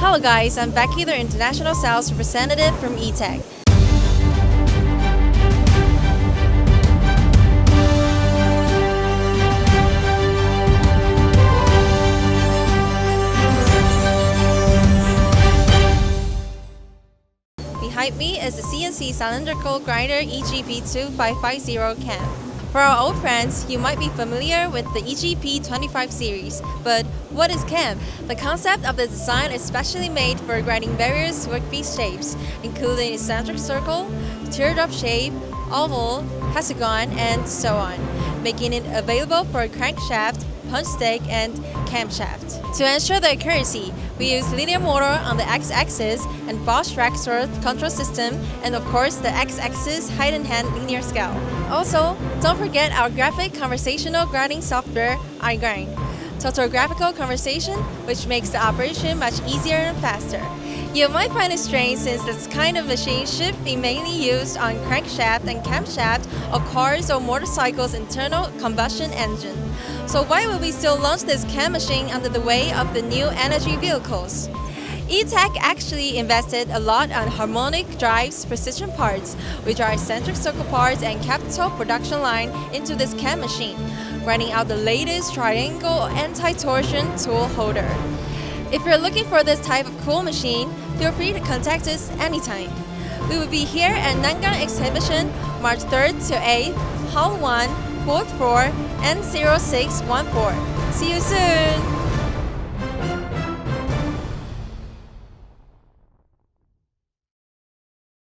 Hello guys, I'm Becky, the International Sales Representative from ETech. Behind me is the CNC cylindrical grinder EGP-CAM. For our old friends, you might be familiar with the EGP-25 series, but what is CAM? The concept of the design is specially made for grinding various workpiece shapes, including eccentric circle, teardrop shape, oval, hexagon, and so on, making it available for crankshaft, punch stick, and camshaft. To ensure the accuracy, we use linear motor on the x-axis and Bosch Rexroth control system, and of course the x-axis height-and-hand linear scale. Also, don't forget our graphic conversational grinding software, iGrind. Total graphical conversation, which makes the operation much easier and faster. You might find it strange since this kind of machine should be mainly used on crankshaft and camshaft of cars or motorcycles' internal combustion engine. So why would we still launch this CAM machine under the way of the new energy vehicles? ETech actually invested a lot on harmonic drives precision parts, which are eccentric circle parts and capital production line into this CAM machine, grinding out the latest triangle anti-torsion tool holder. If you're looking for this type of cool machine, feel free to contact us anytime. We will be here at Nangang exhibition March 3rd to 8th, Hall 1, 4th floor, N0614. See you soon!